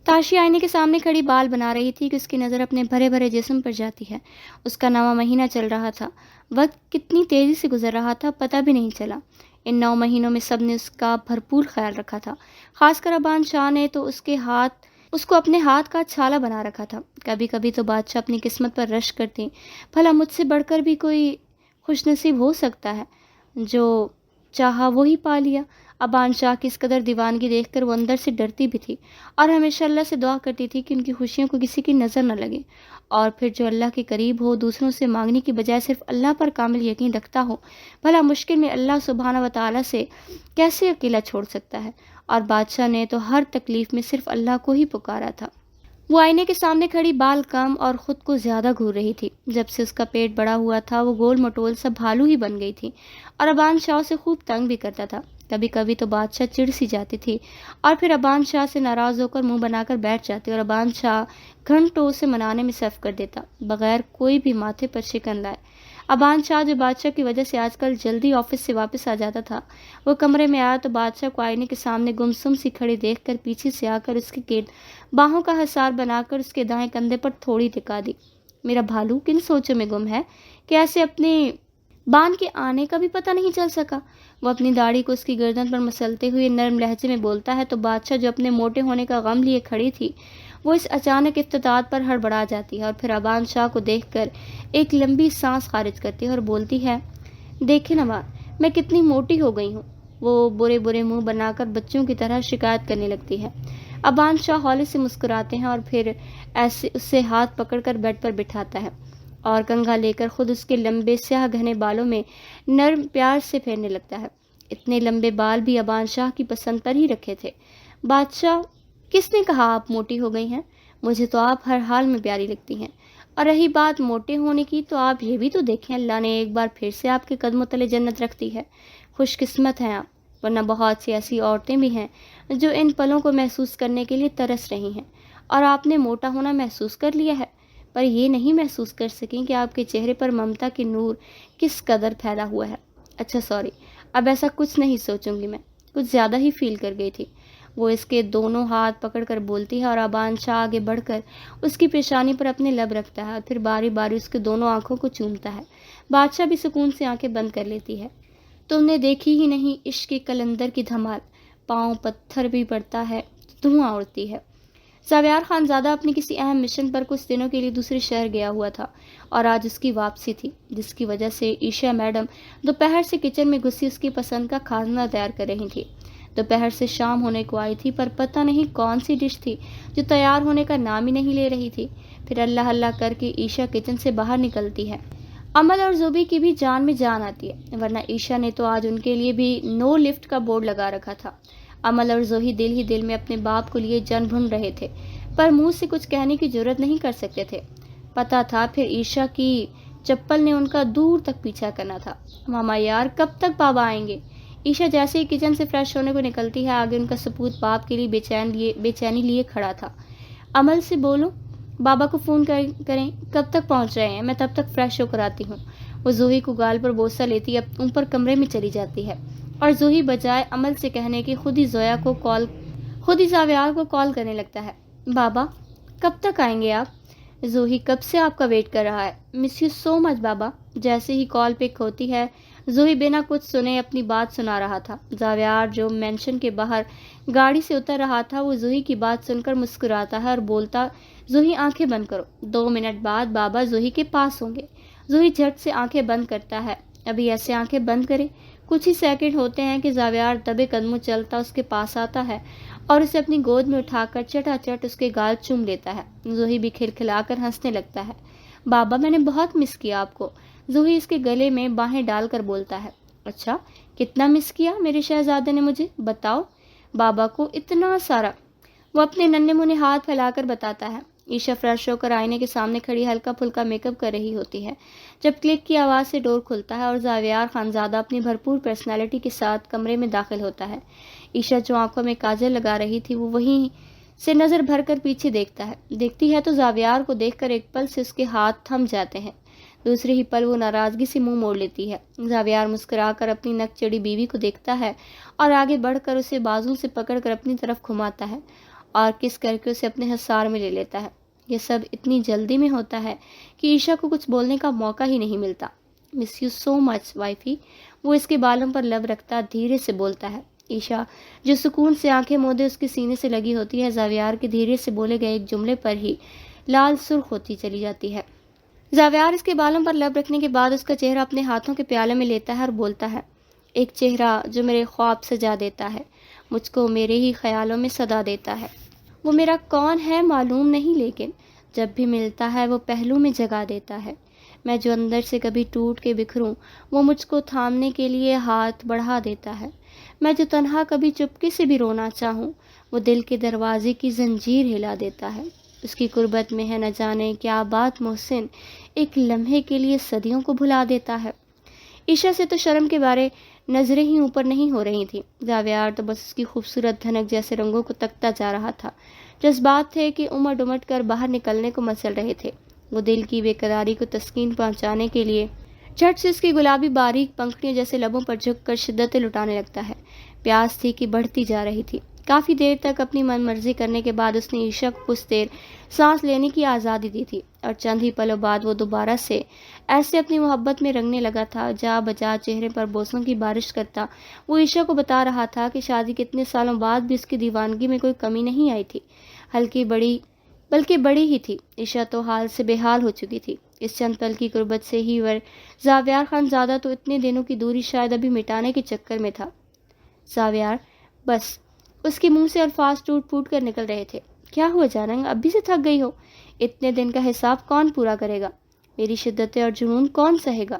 تاشی آئینے کے سامنے کھڑی بال بنا رہی تھی کہ اس کی نظر اپنے بھرے بھرے جسم پر جاتی ہے۔ اس کا 9واں مہینہ چل رہا تھا۔ وقت کتنی تیزی سے گزر رہا تھا پتہ بھی نہیں چلا۔ ان 9 مہینوں میں سب نے اس کا بھرپور خیال رکھا تھا، خاص کر ابان شاہ نے تو اس کو اپنے ہاتھ کا چھالا بنا رکھا تھا۔ کبھی کبھی تو بادشاہ اپنی قسمت پر رشک کرتے، بھلا مجھ سے بڑھ کر بھی کوئی خوش نصیب ہو سکتا ہے، جو چاہا وہی پا لیا۔ ابان شاہ کی اس قدر دیوانگی دیکھ کر وہ اندر سے ڈرتی بھی تھی اور ہمیشہ اللہ سے دعا کرتی تھی کہ ان کی خوشیوں کو کسی کی نظر نہ لگے، اور پھر جو اللہ کے قریب ہو، دوسروں سے مانگنے کی بجائے صرف اللہ پر کامل یقین رکھتا ہو، بھلا مشکل میں اللہ سبحانہ و تعالیٰ سے کیسے اکیلا چھوڑ سکتا ہے۔ اور بادشاہ نے تو ہر تکلیف میں صرف اللہ کو ہی پکارا تھا۔ وہ آئینے کے سامنے کھڑی بال کم اور خود کو زیادہ گھور رہی تھی۔ جب سے اس کا پیٹ بڑا ہوا تھا وہ گول مٹول سب بھالو ہی بن گئی تھی اور ابان شاہ سے خوب تنگ بھی کرتا تھا۔ کبھی کبھی تو بادشاہ چڑ سی جاتی تھی اور پھر ابان شاہ سے ناراض ہو کر منہ بنا کر بیٹھ جاتی اور ابان شاہ گھنٹوں اسے منانے میں صرف کر دیتا بغیر کوئی بھی ماتھے پر شکن لائے۔ ابان شاہ جو بادشاہ کی وجہ سے آج کل جلدی آفس سے واپس آ جاتا تھا، وہ کمرے میں آیا تو بادشاہ کو آئینے کے سامنے گمسم سی کھڑی دیکھ کر پیچھے سے آ کر اس کے گرد باہوں کا حصار بنا کر اس کے دائیں کندھے پر تھوڑی ٹکا دی۔ میرا بھالو کن سوچوں میں گم ہے کہ ایسے اپنے بان کے آنے کا بھی پتہ نہیں چل سکا۔ وہ اپنی داڑھی کو اس کی گردن پر مسلتے ہوئے نرم لہجے میں بولتا ہے تو بادشاہ جو اپنے موٹے ہونے کا غم لیے کھڑی تھی، وہ اس اچانک افتتاحات پر ہڑبڑا جاتی ہے اور پھر ابان شاہ کو دیکھ کر ایک لمبی سانس خارج کرتی ہے اور بولتی ہے، دیکھیں نواب، میں کتنی موٹی ہو گئی ہوں۔ وہ برے برے منہ بنا کر بچوں کی طرح شکایت کرنے لگتی ہے۔ ابان شاہ ہولے سے مسکراتے ہیں اور پھر ایسے اس سے ہاتھ پکڑ کر بیڈ پر بٹھاتا ہے اور کنگھا لے کر خود اس کے لمبے سیاہ گھنے بالوں میں نرم پیار سے پھیرنے لگتا ہے۔ اتنے لمبے بال بھی ابان شاہ کی پسند پر ہی رکھے تھے۔ بادشاہ، کس نے کہا آپ موٹی ہو گئی ہیں؟ مجھے تو آپ ہر حال میں پیاری لگتی ہیں، اور رہی بات موٹے ہونے کی تو آپ یہ بھی تو دیکھیں، اللہ نے ایک بار پھر سے آپ کے قدموں تلے جنت رکھ دی ہے۔ خوش قسمت ہیں آپ، ورنہ بہت سی ایسی عورتیں بھی ہیں جو ان پلوں کو محسوس کرنے کے لیے ترس رہی ہیں، اور آپ نے موٹا ہونا محسوس کر لیا ہے، پر یہ نہیں محسوس کر سکیں کہ آپ کے چہرے پر ممتا کی نور کس قدر پھیلا ہوا ہے۔ اچھا سوری، اب ایسا کچھ نہیں سوچوں گی، میں کچھ زیادہ ہی فیل کر گئی تھی۔ وہ اس کے دونوں ہاتھ پکڑ کر بولتی ہے اور ابان شاہ آگے بڑھ کر اس کی پیشانی پر اپنے لب رکھتا ہے اور پھر باری باری اس کے دونوں آنکھوں کو چومتا ہے۔ بادشاہ بھی سکون سے آنکھیں بند کر لیتی ہے۔ تم نے دیکھی ہی نہیں عشق کے قلندر کی دھمال، پاؤں پتھر بھی پڑتا ہے تو دھواں اڑتی ہے۔ زاویار خان زادہ اپنی کسی اہم مشن پر کچھ دنوں کے لیے دوسرے شہر گیا ہوا تھا اور آج اس کی واپسی تھی، جس کی وجہ سے عائشہ میڈم دوپہر سے کچن میں گھسی اس کی پسند کا کھانا تیار کر رہی تھی۔ دوپہر سے شام ہونے کو آئی تھی، پر پتہ نہیں کون سی ڈش تھی جو تیار ہونے کا نام ہی نہیں لے رہی تھی۔ پھر اللہ اللہ کر کے عائشہ کچن سے باہر نکلتی ہے۔ امل اور زوبی کی بھی جان میں جان آتی ہے، ورنہ عائشہ نے تو آج ان کے لیے بھی نو لفٹ کا بورڈ لگا رکھا تھا۔ امل اور زوہی دل ہی دل میں اپنے باپ کو لیے جن بھن رہے تھے، پر منہ سے کچھ کہنے کی جرات نہیں کر سکتے تھے۔ پتہ تھا پھر عائشہ کی چپل نے ان کا دور تک پیچھا کرنا تھا۔ ماما یار، کب تک بابا آئیں گے؟ عائشہ جیسے ہی کچن سے فریش ہونے کو نکلتی ہے، آگے ان کا سپوت باپ کے لیے بے چینی لیے کھڑا تھا۔ امل سے بولو، بابا کو فون کریں، کب تک پہنچ رہے ہیں؟ میں تب تک فریش ہو کر آتی ہوں۔ وہ زوہی کو گال پر بوسہ لیتی اب اوپر کمرے میں چلی جاتی ہے اور زوہی بجائے امل سے کہنے کے خود ہی زاویار کو کال کرنے لگتا ہے۔ بابا کب تک آئیں گے آپ؟ زوہی کب سے آپ کا ویٹ کر رہا ہے، مس یو سو مچ بابا۔ جیسے ہی کال پک ہوتی ہے، زوہی بنا کچھ سنے اپنی بات سنا رہا تھا۔ زاویار جو مینشن کے باہر گاڑی سے اتر رہا تھا، وہ زوہی کی بات سن کر مسکراتا ہے اور بولتا، زوہی آنکھیں بند کرو، 2 منٹ بعد بابا زوہی کے پاس ہوں گے۔ زوہی جھٹ سے آنکھیں بند کرتا ہے۔ ابھی ایسے آنکھیں بند کرے، کچھ ہی سیکنڈ ہوتے ہیں کہ زاویار دبے قدموں چلتا اس کے پاس آتا ہے اور اسے اپنی گود میں اٹھا کر چٹا چٹ اس کے گال چوم لیتا ہے۔ زوہی بھی کھلکھلا کر ہنسنے لگتا ہے۔ بابا میں نے بہت مس کیا آپ کو، زوہی اس کے گلے میں باہیں ڈال کر بولتا ہے۔ اچھا، کتنا مس کیا میرے شہزادے نے مجھے، بتاؤ؟ بابا کو اتنا سارا، وہ اپنے ننھے منھے ہاتھ پھیلا کر بتاتا ہے۔ عائشہ فریش ہو کر آئینے کے سامنے کھڑی ہلکا پھلکا میک اپ کر رہی ہوتی ہے جب کلک کی آواز سے ڈور کھلتا ہے اور زاویار خانزادہ اپنی بھرپور پرسنالٹی کے ساتھ کمرے میں داخل ہوتا ہے۔ عائشہ جو آنکھوں میں کاجل لگا رہی تھی، وہ وہیں سے نظر بھر کر پیچھے دیکھتی ہے تو زاویار کو دیکھ کر ایک پل سے اس کے ہاتھ تھم جاتے ہیں، دوسرے ہی پل وہ ناراضگی سے منہ موڑ لیتی ہے۔ زاویار مسکرا کر اپنی نک چڑی بیوی کو دیکھتا ہے اور آگے بڑھ کر اسے بازو سے پکڑ کر اپنی طرف گھماتا ہے اور کس کر کے اسے اپنے حصار میں لے لیتا ہے۔ یہ سب اتنی جلدی میں ہوتا ہے کہ عائشہ کو کچھ بولنے کا موقع ہی نہیں ملتا۔ مس یو سو مچ وائفی، وہ اس کے بالوں پر لب رکھتا دھیرے سے بولتا ہے۔ عائشہ جو سکون سے آنکھیں مودے اس کے سینے سے لگی ہوتی ہے، زاویار کے دھیرے سے بولے گئے ایک جملے پر ہی لال سرخ ہوتی چلی جاتی ہے۔ زاویار اس کے بالوں پر لب رکھنے کے بعد اس کا چہرہ اپنے ہاتھوں کے پیالے میں لیتا ہے اور بولتا ہے، ایک چہرہ جو میرے خواب سجا دیتا ہے، مجھ کو میرے ہی خیالوں میں صدا دیتا ہے۔ وہ میرا کون ہے معلوم نہیں، لیکن جب بھی ملتا ہے وہ پہلو میں جگا دیتا ہے۔ میں جو اندر سے کبھی ٹوٹ کے بکھروں، وہ مجھ کو تھامنے کے لیے ہاتھ بڑھا دیتا ہے۔ میں جو تنہا کبھی چپکے سے بھی رونا چاہوں، وہ دل کے دروازے کی زنجیر ہلا دیتا ہے۔ اس کی قربت میں ہے نہ جانے کیا بات، محسن ایک لمحے کے لیے صدیوں کو بھلا دیتا ہے۔ عائشہ سے تو شرم کے بارے نظریں ہی اوپر نہیں ہو رہی تھی، زاویار تو بس اس کی خوبصورت دھنک جیسے رنگوں کو تکتا جا رہا تھا۔ جذبات تھے کہ امٹ امٹ کر باہر نکلنے کو مچل رہے تھے۔ وہ دل کی بے قراری کو تسکین پہنچانے کے لیے جھٹ سے اس کی گلابی باریک پنکھڑیوں جیسے لبوں پر جھک کر شدتیں لٹانے لگتا ہے۔ پیاس تھی کہ بڑھتی جا رہی تھی۔ کافی دیر تک اپنی من مرضی کرنے کے بعد اس نے عائشہ کو کچھ دیر سانس لینے کی آزادی دی تھی، اور چند ہی پلوں بعد وہ دوبارہ سے ایسے اپنی محبت میں رنگنے لگا تھا، جا بجا چہرے پر بوسوں کی بارش کرتا وہ عائشہ کو بتا رہا تھا کہ شادی کے اتنے سالوں بعد بھی اس کی دیوانگی میں کوئی کمی نہیں آئی تھی، ہلکی بڑی بلکہ بڑی ہی تھی۔ عائشہ تو حال سے بے حال ہو چکی تھی۔ اس چند پل کی قربت سے ہی زاویار خان زادہ تو اتنے دنوں کی دوری شاید ابھی مٹانے کے چکر میں تھا۔ زاویار، بس اس کے منہ سے الفاظ ٹوٹ پھوٹ کر نکل رہے تھے۔ کیا ہوا جاننگ، اب بھی سے تھک گئی ہو؟ اتنے دن کا حساب کون پورا کرے گا؟ میری شدتیں اور جنون کون سہے گا؟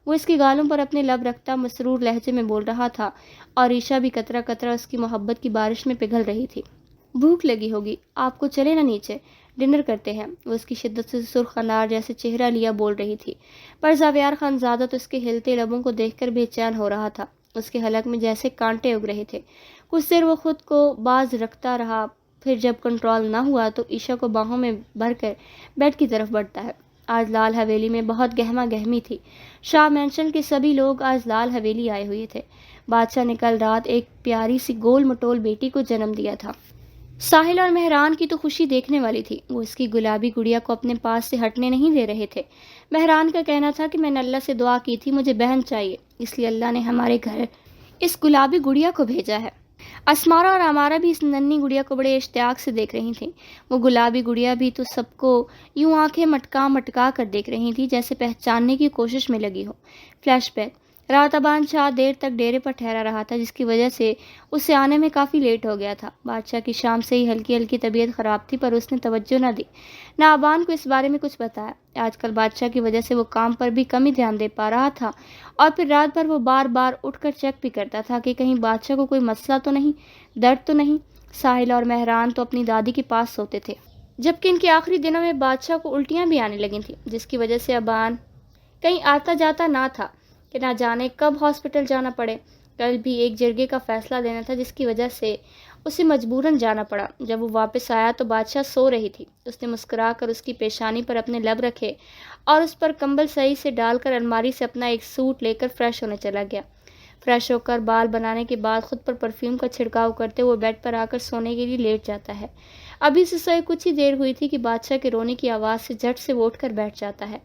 وہ اس کے گالوں پر اپنے لب رکھتا مسرور لہجے میں بول رہا تھا، اور عائشہ بھی قطرہ قطرہ اس کی محبت کی بارش میں پگھل رہی تھی۔ بھوک لگی ہوگی، آپ کو چلے نہ نیچے، ڈنر کرتے ہیں، وہ اس کی شدت سے سرخ انار جیسے چہرہ لیا بول رہی تھی۔ پر زاویار خان زادہ تو اس کے ہلتے لبوں کو دیکھ کر بے چین ہو رہا تھا۔ اس کے حلق میں جیسے کانٹے اگ رہے تھے۔ کچھ دیر وہ خود کو باز رکھتا رہا، پھر جب کنٹرول نہ ہوا تو عائشہ کو باہوں میں بھر کر بیڈ کی طرف بڑھتا ہے۔ آج لال حویلی میں بہت گہما گہمی تھی۔ شاہ مینشن کے سبھی لوگ آج لال حویلی آئے ہوئے تھے۔ بادشاہ نے کل رات ایک پیاری سی گول مٹول بیٹی کو جنم دیا تھا۔ ساحل اور مہران کی تو خوشی دیکھنے والی تھی، وہ اس کی گلابی گڑیا کو اپنے پاس سے ہٹنے نہیں دے رہے تھے۔ مہران کا کہنا تھا کہ میں نے اللہ سے دعا کی تھی، مجھے بہن چاہیے، اس لیے اللہ نے ہمارے گھر اس گلابی گڑیا کو بھیجا ہے۔ اسمارا اور امارا بھی اس ننھی گڑیا کو بڑے اشتیاق سے دیکھ رہی تھیں۔ وہ گلابی گڑیا بھی تو سب کو یوں آنکھیں مٹکا مٹکا کر دیکھ رہی تھی جیسے پہچاننے کی کوشش میں لگی ہو۔ فلیش بیک: رات ابان شاہ دیر تک ڈیرے پر ٹھہرا رہا تھا، جس کی وجہ سے اسے آنے میں کافی لیٹ ہو گیا تھا۔ بادشاہ کی شام سے ہی ہلکی ہلکی طبیعت خراب تھی، پر اس نے توجہ نہ دی، نہ ابان کو اس بارے میں کچھ بتایا۔ آج کل بادشاہ کی وجہ سے وہ کام پر بھی کم ہی دھیان دے پا رہا تھا، اور پھر رات بھر وہ بار بار اٹھ کر چیک بھی کرتا تھا کہ کہیں بادشاہ کو کوئی مسئلہ تو نہیں، درد تو نہیں۔ ساحل اور مہران تو اپنی دادی کے پاس سوتے تھے، جبکہ ان کے آخری دنوں میں بادشاہ کو الٹیاں بھی آنے لگی تھیں، جس کی وجہ سے ابان کہیں آتا جاتا نہ تھا کہ نہ جانے کب ہاسپٹل جانا پڑے۔ کل بھی ایک جرگے کا فیصلہ دینا تھا، جس کی وجہ سے اسے مجبوراً جانا پڑا۔ جب وہ واپس آیا تو بادشاہ سو رہی تھی۔ اس نے مسکرا کر اس کی پیشانی پر اپنے لب رکھے اور اس پر کمبل صحیح سے ڈال کر الماری سے اپنا ایک سوٹ لے کر فریش ہونے چلا گیا۔ فریش ہو کر بال بنانے کے بعد خود پر پرفیوم کا چھڑکاؤ کرتے وہ بیڈ پر آ کر سونے کے لیے لیٹ جاتا ہے۔ ابھی سے سوئے کچھ ہی دیر ہوئی تھی کہ بادشاہ کے رونے کی آواز سے جھٹ سے وہ اٹھ کر بیٹھ جاتا ہے۔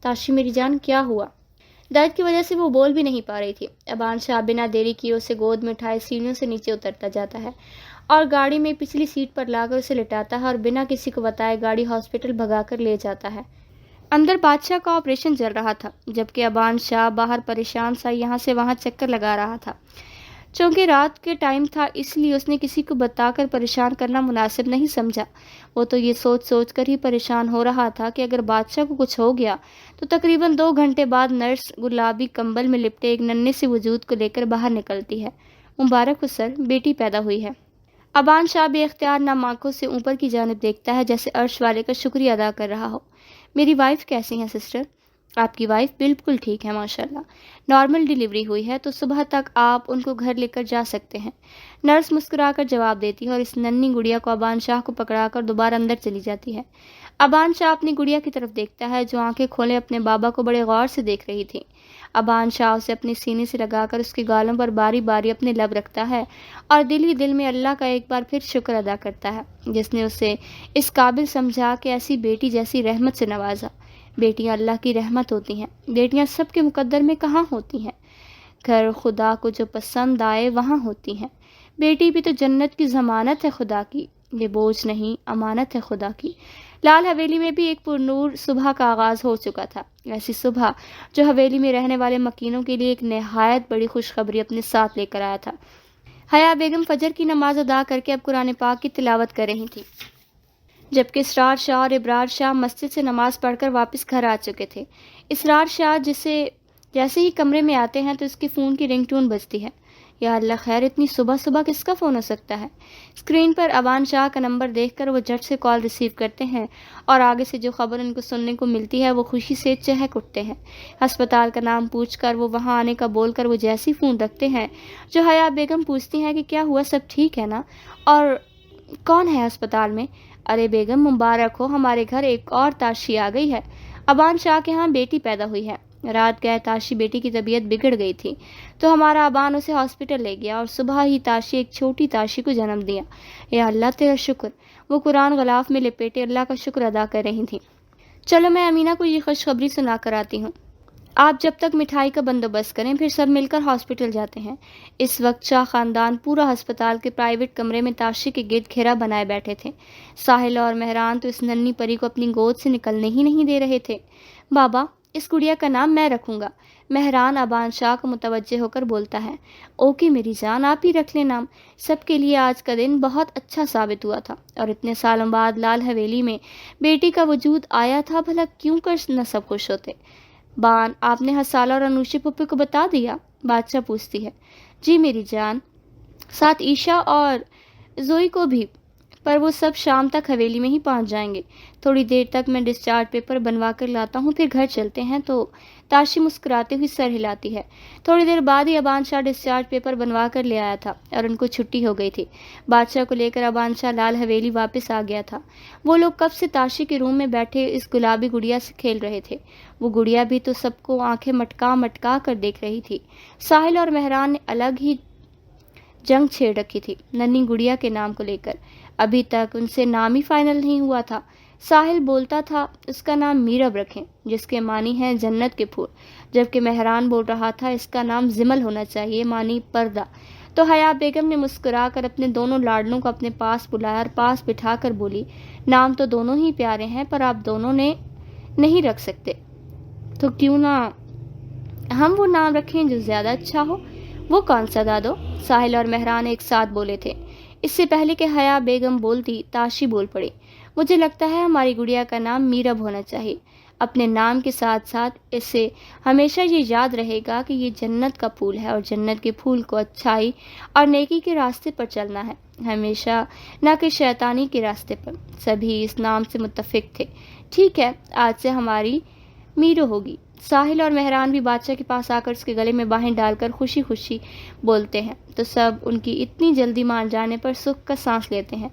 تاشی میری جان، کیا ہوا؟ درد کی وجہ سے وہ بول بھی نہیں پا رہی تھی۔ ابان شاہ بنا دیری کیے اسے گود میں اٹھائے سیڑھیوں سے نیچے اترتا جاتا ہے اور گاڑی میں پچھلی سیٹ پر لا کر اسے لٹاتا ہے، اور بنا کسی کو بتائے گاڑی ہاسپٹل بھگا کر لے جاتا ہے۔ اندر بادشاہ کا آپریشن چل رہا تھا، جبکہ ابان شاہ باہر پریشان سا یہاں سے وہاں چکر لگا رہا تھا۔ چونکہ رات کے ٹائم تھا، اس لیے اس نے کسی کو بتا کر پریشان کرنا مناسب نہیں سمجھا۔ وہ تو یہ سوچ سوچ کر ہی پریشان ہو رہا تھا کہ اگر بادشاہ کو کچھ ہو گیا تو تقریباً 2 گھنٹے بعد نرس گلابی کمبل میں لپٹے ایک ننھے سے وجود کو لے کر باہر نکلتی ہے۔ مبارک ہو سر، بیٹی پیدا ہوئی ہے۔ ابان شاہ بے اختیار نم آنکھوں سے اوپر کی جانب دیکھتا ہے، جیسے عرش والے کا شکریہ ادا کر رہا ہو۔ میری وائف کیسی ہیں سسٹر؟ آپ کی وائف بالکل ٹھیک ہے ماشاءاللہ، نارمل ڈیلیوری ہوئی ہے تو صبح تک آپ ان کو گھر لے کر جا سکتے ہیں، نرس مسکرا کر جواب دیتی ہے اور اس ننھی گڑیا کو ابان شاہ کو پکڑا کر دوبارہ اندر چلی جاتی ہے۔ ابان شاہ اپنی گڑیا کی طرف دیکھتا ہے جو آنکھیں کھولے اپنے بابا کو بڑے غور سے دیکھ رہی تھی۔ ابان شاہ اسے اپنے سینے سے لگا کر اس کے گالوں پر باری باری اپنے لب رکھتا ہے اور دل ہی دل میں اللہ کا ایک بار پھر شکر ادا کرتا ہے جس نے اسے اس قابل سمجھا کہ ایسی بیٹی جیسی رحمت سے نوازا۔ بیٹیاں اللہ کی رحمت ہوتی ہیں، بیٹیاں سب کے مقدر میں کہاں ہوتی ہیں، گھر خدا کو جو پسند آئے وہاں ہوتی ہیں۔ بیٹی بھی تو جنت کی ضمانت ہے خدا کی، یہ بوجھ نہیں امانت ہے خدا کی۔ لال حویلی میں بھی ایک پرنور صبح کا آغاز ہو چکا تھا، ایسی صبح جو حویلی میں رہنے والے مکینوں کے لیے ایک نہایت بڑی خوشخبری اپنے ساتھ لے کر آیا تھا۔ حیا بیگم فجر کی نماز ادا کر کے اب قرآن پاک کی تلاوت کر رہی تھی، جبکہ اسرار شاہ اور ابرار شاہ مسجد سے نماز پڑھ کر واپس گھر آ چکے تھے۔ اسرار شاہ جیسے ہی کمرے میں آتے ہیں تو اس کے فون کی رنگ ٹون بجتی ہے۔ یا اللہ خیر، اتنی صبح صبح کس کا فون ہو سکتا ہے؟ اسکرین پر ابان شاہ کا نمبر دیکھ کر وہ جھٹ سے کال ریسیو کرتے ہیں اور آگے سے جو خبر ان کو سننے کو ملتی ہے وہ خوشی سے چہک اٹھتے ہیں۔ ہسپتال کا نام پوچھ کر وہ وہاں آنے کا بول کر وہ جیسی فون رکھتے ہیں جو حیا بیگم پوچھتی ہیں کہ کیا ہوا، سب ٹھیک ہے نا، اور کون ہے ہسپتال میں؟ ارے بیگم مبارک ہو، ہمارے گھر ایک اور تاشی آ گئی ہے، ابان شاہ کے ہاں بیٹی پیدا ہوئی ہے۔ رات گئے تاشی بیٹی کی طبیعت بگڑ گئی تھی تو ہمارا ابان اسے ہاسپٹل لے گیا اور صبح ہی تاشی ایک چھوٹی تاشی کو جنم دیا۔ یا اللہ تیرا شکر، وہ قرآن غلاف میں لپیٹے اللہ کا شکر ادا کر رہی تھی۔ چلو میں امینہ کو یہ خوشخبری سنا کر آتی ہوں، آپ جب تک مٹھائی کا بندوبست کریں، پھر سب مل کر ہاسپٹل جاتے ہیں۔ اس وقت شاہ خاندان پورا ہسپتال کے پرائیویٹ کمرے میں تاشی کے گرد گھیرا بنائے بیٹھے تھے۔ ساحل اور مہران تو اس ننھی پری کو اپنی گود سے نکلنے ہی نہیں دے رہے تھے۔ بابا، اس گڑیا کا نام میں رکھوں گا، مہران ابان شاہ کو متوجہ ہو کر بولتا ہے۔ اوکے میری جان، آپ ہی رکھ لیں نام، سب کے لیے آج کا دن بہت اچھا ثابت ہوا تھا اور اتنے سالوں بعد لال حویلی میں بیٹی کا وجود آیا تھا، بھلا کیوں کر نہ سب خوش ہوتے۔ بان، آپ نے حسالہ اور انوشی پھپھی کو بتا دیا؟ بادشاہ پوچھتی ہے۔ جی میری جان، ساتھ عیشا اور زوئی کو بھی، پر وہ سب شام تک حویلی میں ہی پہنچ جائیں گے۔ تھوڑی دیر تک میں ڈسچارج پیپر بنوا کر لاتا ہوں، پھر گھر چلتے ہیں۔ تو تاشی مسکراتے ہوئی سر ہلاتی ہے۔ تھوڑی دیر بعد ہی ابان شاہ ڈسچارج پیپر بنوا کر لے آیا تھا اور ان کو چھٹی ہو گئی تھی۔ بادشاہ کو لے کر ابان شاہ لال حویلی واپس آ گیا تھا۔ وہ لوگ کب سے تاشی کے روم میں بیٹھے اس گلابی گڑیا سے کھیل رہے تھے، وہ گڑیا بھی تو سب کو آنکھیں مٹکا مٹکا کر دیکھ رہی تھی۔ ساحل اور مہران نے الگ ہی جنگ چھیڑ رکھی تھی ننھی گڑیا کے نام کو لے کر، ابھی تک ان سے نام ہی فائنل نہیں ہوا تھا۔ ساحل بولتا تھا اس کا نام میرب رکھیں، جس کے معنی ہے جنت کے پھول، جبکہ مہران بول رہا تھا اس کا نام زمل ہونا چاہیے، معنی پردہ۔ تو حیا بیگم نے مسکرا کر اپنے دونوں لاڈلوں کو اپنے پاس بلایا اور پاس بٹھا کر بولی، نام تو دونوں ہی پیارے ہیں، پر آپ دونوں نے نہیں رکھ سکتے تو کیوں نہ ہم وہ نام رکھیں جو زیادہ اچھا ہو۔ وہ کون سا دادو؟ ساحل اور مہران ایک ساتھ بولے تھے۔ اس سے پہلے کہ حیا بیگم بولتی، تاشی بول پڑی۔ مجھے لگتا ہے ہماری گڑیا کا نام میرب ہونا چاہیے۔ اپنے نام کے ساتھ ساتھ اسے ہمیشہ یہ یاد رہے گا کہ یہ جنت کا پھول ہے اور جنت کے پھول کو اچھائی اور نیکی کے راستے پر چلنا ہے، ہمیشہ، نہ کہ شیطانی کے راستے پر۔ سبھی اس نام سے متفق تھے۔ ٹھیک ہے، آج سے ہماری میرو ہوگی۔ ساحل اور مہران بھی بادشاہ کے پاس آ کر اس کے گلے میں باہیں ڈال کر خوشی خوشی بولتے ہیں تو سب ان کی اتنی جلدی مان جانے پر سکھ کا سانس لیتے ہیں۔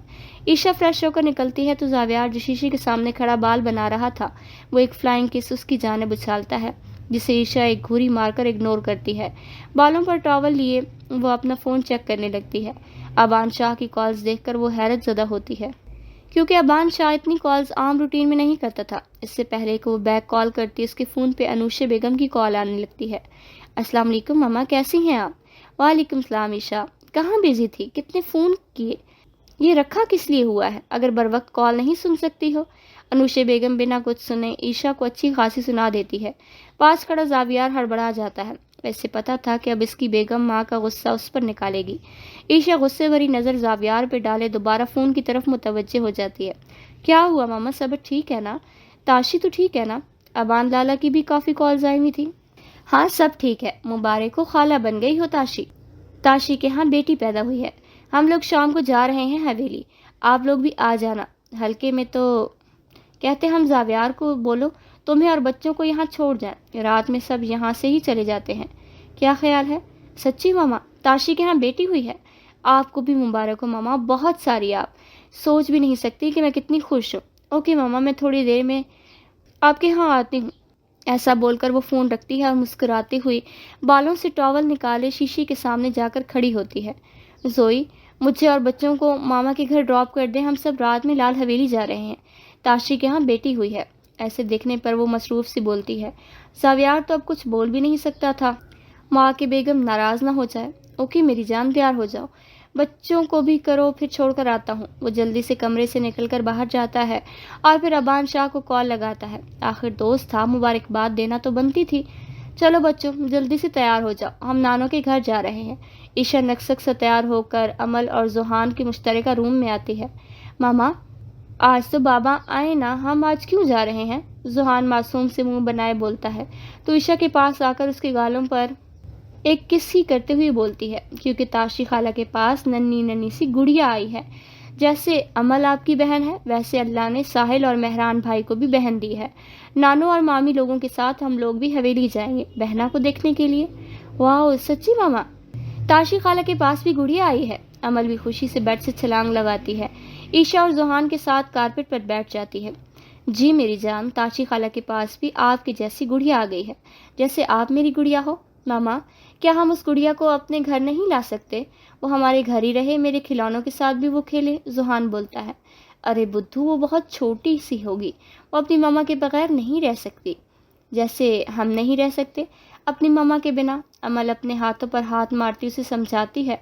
عیشا فریش ہو کر نکلتی ہے تو زاویار جو شیشے کے سامنے کھڑا بال بنا رہا تھا وہ ایک فلائنگ کس اس کی جانب اچھالتا ہے، جسے عیشا ایک گھوری مار کر اگنور کرتی ہے۔ بالوں پر ٹاول لیے وہ اپنا فون چیک کرنے لگتی ہے۔ ابان شاہ کی کالز دیکھ کر وہ حیرت زدہ ہوتی ہے، کیونکہ ابان شاہ اتنی کالز عام روٹین میں نہیں کرتا تھا۔ اس سے پہلے کہ وہ بیک کال کرتی، اس کے فون پہ انوشے بیگم کی کال آنے لگتی ہے۔ السلام علیکم ماما، کیسی ہیں آپ؟ وعلیکم السلام عیشا، کہاں بیزی تھی، کتنے فون کیے، یہ رکھا کس لیے ہوا ہے، اگر بر وقت کال نہیں سن سکتی ہو؟ انوشے بیگم بنا کچھ سنے عیشا کو اچھی خاصی سنا دیتی ہے۔ پاس کھڑا زاویار ہڑبڑا جاتا ہے، ویسے پتا تھا کہ اب اس کی بیگم ماں کا غصہ اس پر نکالے گی۔ عیشا غصے بھری نظر زاویار پہ ڈالے دوبارہ فون کی طرف متوجہ ہو جاتی ہے۔ کیا ہوا ماما، سب ٹھیک ہے نا؟ تاشی تو ٹھیک ہے نا؟ ابان لالا کی بھی کافی کالز آئی ہوئی تھی۔ ہاں سب ٹھیک ہے، مبارک ہو، خالہ بن گئی ہو تاشی۔ تاشی کے ہاں بیٹی پیدا ہوئی ہے، ہم لوگ شام کو جا رہے ہیں حویلی، آپ لوگ بھی آ جانا۔ ہلکے میں تو کہتے ہم زاویار کو بولو تمہیں اور بچوں کو یہاں چھوڑ جائیں، رات میں سب یہاں سے ہی چلے جاتے ہیں۔ کیا خیال ہے؟ سچی ماما، تاشی کے یہاں بیٹی ہوئی ہے؟ آپ کو بھی مبارک ہو ماما، بہت ساری۔ آپ سوچ بھی نہیں سکتی کہ میں کتنی خوش ہوں۔ اوکے ماما، میں تھوڑی دیر میں آپ کے یہاں آتی ہوں۔ ایسا بول کر وہ فون رکھتی ہے اور مسکراتی ہوئی بالوں سے ٹاول نکالے شیشے کے سامنے جا کر کھڑی ہوتی ہے۔ زوئی، مجھے اور بچوں کو ماما کے گھر ڈراپ کر دیں، ہم سب رات میں لال حویلی جا رہے ہیں، تاشی کے ہاں بیٹی ہوئی ہے۔ ایسے دیکھنے پر وہ مصروف سی بولتی ہے۔ زاویار تو اب کچھ بول بھی نہیں سکتا تھا، ماں کی بیگم ناراض نہ ہو جائے۔ اوکے میری جان، تیار ہو جاؤ، بچوں کو بھی کرو، پھر چھوڑ کر آتا ہوں۔ وہ جلدی سے کمرے سے نکل کر باہر جاتا ہے اور پھر ابان شاہ کو کال لگاتا ہے۔ آخر دوست تھا، مبارکباد دینا تو بنتی تھی۔ چلو بچوں، جلدی سے تیار ہو جاؤ، ہم نانو کے گھر جا رہے ہیں۔ عشا نکسک سے تیار ہو کر امل اور زوہان کی مشترکہ روم میں آتی ہے۔ ماما، آج تو بابا آئے نا، ہم آج کیوں جا رہے ہیں؟ زوہان معصوم سے منہ بنائے بولتا ہے تو عشا کے پاس آ کر اس کے گالوں پر ایک کس ہی کرتے ہوئے بولتی ہے، کیونکہ تاشی خالہ کے پاس ننھی ننھی سی گڑیا آئی ہے۔ جیسے امل آپ کی بہن ہے، ویسے اللہ نے ساحل اور مہران بھائی کو بھی بہن دی ہے۔ نانو اور مامی لوگوں کے ساتھ ہم لوگ بھی حویلی جائیں گے بہنا کو دیکھنے کے لیے۔ واہ، سچی ماما؟ تاشی خالہ کے پاس بھی گڑیا آئی ہے؟ امل بھی خوشی سے بیڈ سے چھلانگ لگاتی ہے، عشا اور زوہان کے ساتھ کارپٹ پر بیٹھ جاتی ہے۔ جی میری جان، تاشی خالہ کے پاس بھی آپ کی جیسی گڑیا آ گئی ہے، جیسے آپ میری گڑیا ہو۔ ماما، کیا ہم اس گڑیا کو اپنے گھر نہیں لا سکتے؟ وہ ہمارے گھر ہی رہے، میرے کھلونوں کے ساتھ بھی وہ کھیلے، زوہان بولتا ہے۔ ارے بدھو، وہ بہت چھوٹی سی ہوگی، وہ اپنی ماما کے بغیر نہیں رہ سکتی، جیسے ہم نہیں رہ سکتے اپنی ماما کے بنا۔ امل اپنے ہاتھوں پر ہاتھ مارتی اسے سمجھاتی ہے۔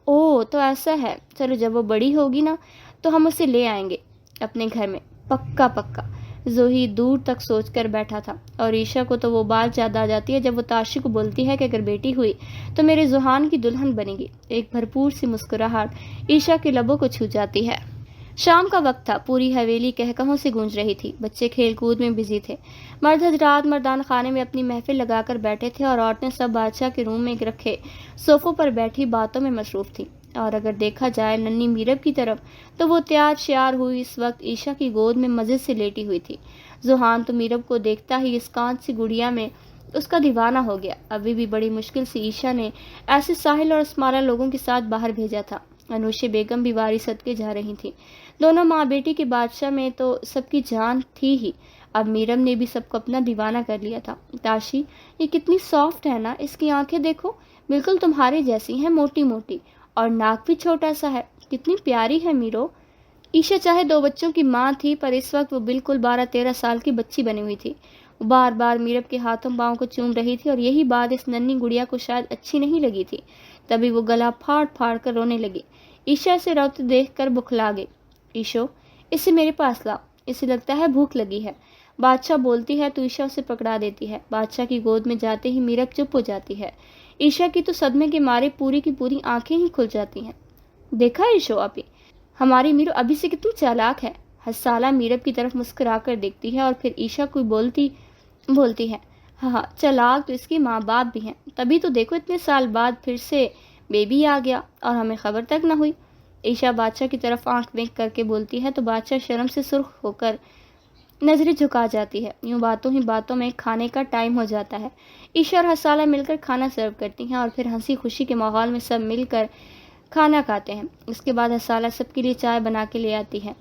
او تو ایسا ہے، چلو جب وہ بڑی ہوگی نا تو ہم اسے لے آئیں گے اپنے گھر میں، پکا پکا۔ زوہی دور تک سوچ کر بیٹھا تھا، اور عشا کو تو وہ بات یاد آ جاتی ہے جب وہ تاشی کو بولتی ہے کہ اگر بیٹی ہوئی تو میرے زوہان کی دلہن بنے گی۔ ایک بھرپور سی مسکراہٹ عشا کے لبوں کو چھو جاتی ہے۔ شام کا وقت تھا، پوری حویلی کہکہوں سے گونج رہی تھی، بچے کھیل کود میں بزی تھے، مرد حضرات مردان خانے میں اپنی محفل لگا کر بیٹھے تھے، اور عورتیں سب بادشاہ کے روم میں رکھے صوفوں پر بیٹھی باتوں میں مصروف تھیں۔ اور اگر دیکھا جائے ننھی میرب کی طرف تو وہ تیار شیار ہوئی اس وقت عشا کی گود میں مزے سے لیٹی ہوئی تھی۔ زوہان تو میرب کو دیکھتا ہی اس کانچ سی گڑیا میں اس کا دیوانہ ہو گیا۔ ابھی بھی بڑی مشکل سے عشا نے ایسے ساحل اور اسمارا لوگوں کے ساتھ باہر بھیجا تھا۔ انوشے بیگم بھی واری صدقے جا رہی تھی۔ دونوں ماں بیٹی کے بادشاہ میں تو سب کی جان تھی ہی، اب میرب نے بھی سب کو اپنا دیوانہ کر لیا تھا۔ تاشی، یہ کتنی سافٹ ہے نا، اس کی آنکھیں دیکھو، بالکل تمہارے جیسی ہیں، موٹی موٹی، اور ناک بھی چھوٹا سا ہے، کتنی پیاری ہے میرو۔ عشا چاہے 2 بچوں کی ماں تھی، پر اس وقت وہ بالکل 12-13 سال کی بچی بنی ہوئی تھی۔ وہ بار بار میرب کے ہاتھوں پاؤں کو چوم رہی تھی، اور یہی بات اس ننھی گڑیا کو شاید اچھی نہیں لگی تھی۔ تبھی وہ گلا پھاڑ پھاڑ کر رونے لگی۔ عشا سے روتے دیکھ کر بکھلا گئی۔ عشو، اسے میرے پاس لاؤ، اسے لگتا ہے بھوک لگی ہے۔ بادشاہ بولتی ہے تو عشا اسے پکڑا دیتی ہے۔ بادشاہ کی گود میں جاتے ہی میرب چپ ہو جاتی ہے۔ عشا کی تو صدمے کے مارے پوری کی پوری آنکھیں ہی کھل جاتی ہیں۔ دیکھا عشو آپی، ہماری میرو ابھی سے کتنی چالاک ہے۔ حسالہ میرب کی طرف مسکرا کر دیکھتی ہے اور پھر عشا کو بولتی ہے، ہاں چالاک تو اس کی ماں باپ بھی ہیں، تبھی تو دیکھو اتنے سال بعد پھر سے بیبی آ گیا اور ہمیں خبر تک نہ ہوئی۔ عشا بادشاہ کی طرف آنکھ وینک کر کے بولتی ہے تو بادشاہ شرم سے سرخ ہو کر نظریں جھکا جاتی ہے۔ یوں باتوں ہی باتوں میں کھانے کا ٹائم ہو جاتا ہے۔ عشا اور حسالہ مل کر کھانا سرو کرتی ہیں اور پھر ہنسی خوشی کے ماحول میں سب مل کر کھانا کھاتے ہیں۔ اس کے بعد حسالہ سب کے لیے چائے بنا کے لے آتی ہے۔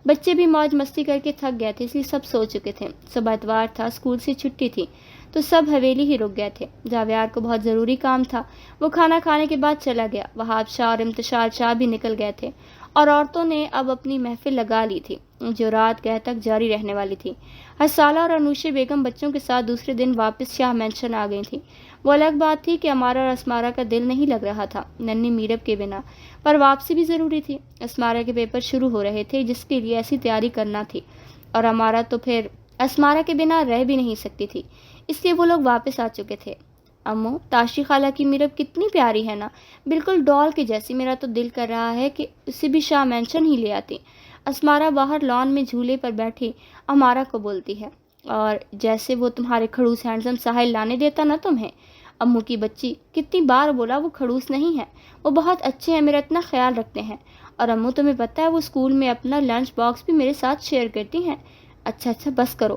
بچے بھی موج مستی کر کے تھک گئے تھے، اس لیے سب سو چکے تھے۔ صبح اتوار تھا، اسکول سے چھٹی تھی تو سب حویلی ہی رک گئے تھے۔ جاویار کو بہت ضروری کام تھا، وہ کھانا کھانے کے بعد چلا گیا۔ وہاب شاہ اور امتشار شاہ بھی نکل گئے تھے، اور عورتوں نے اب اپنی محفل لگا لی تھی جو رات گئے تک جاری رہنے والی تھی۔ حسالہ اور انوشے بیگم بچوں کے ساتھ دوسرے دن واپس شاہ مینشن آ گئی تھیں۔ وہ الگ بات تھی کہ امارا اور اسمارا کا دل نہیں لگ رہا تھا ننھی میرب کے بنا، پر واپسی بھی ضروری تھی۔ اسمارا کے پیپر شروع ہو رہے تھے جس کے لیے ایسی تیاری کرنا تھی، اور امارا تو پھر اسمارا کے بنا رہ بھی نہیں سکتی تھی، اس لیے وہ لوگ واپس آ چکے تھے۔ امو، تاشی خالہ کی میرب کتنی پیاری ہے نا، بالکل ڈال کے جیسی، میرا تو دل کر رہا ہے کہ اسے بھی شاہ مینشن ہی لے آتی۔ اسمارا باہر لان میں جھولے پر بیٹھی امارا کو بولتی ہے، اور جیسے وہ تمہارے کھڑوس ہینڈسم ساحل لانے دیتا نا تمہیں۔ امو کی بچی، کتنی بار بولا وہ کھڑوس نہیں ہے، وہ بہت اچھے ہیں، میرا اتنا خیال رکھتے ہیں، اور امو تمہیں پتہ ہے وہ اسکول میں اپنا لنچ باکس بھی میرے ساتھ شیئر کرتی ہیں۔ اچھا بس کرو،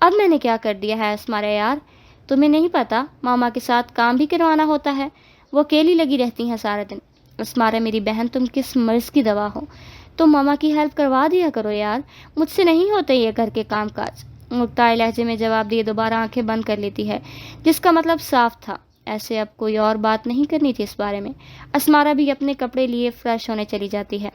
اب میں نے کیا کر دیا ہے اسمارا یار، تمہیں نہیں پتا ماما کے ساتھ کام بھی کروانا ہوتا ہے، وہ اکیلی لگی رہتی ہیں سارا دن۔ اسمارا میری بہن، تم کس مرض کی دوا ہو، تم ماما کی ہیلپ کروا دیا کرو یار، مجھ سے نہیں ہوتے یہ گھر کے کام کاج۔ مکتائے لہجے میں جواب دیے دوبارہ آنکھیں بند کر لیتی ہے، جس کا مطلب صاف تھا، ایسے اب کوئی اور بات نہیں کرنی تھی اس بارے میں۔ اسمارا بھی اپنے کپڑے لیے فریش ہونے چلی جاتی ہے۔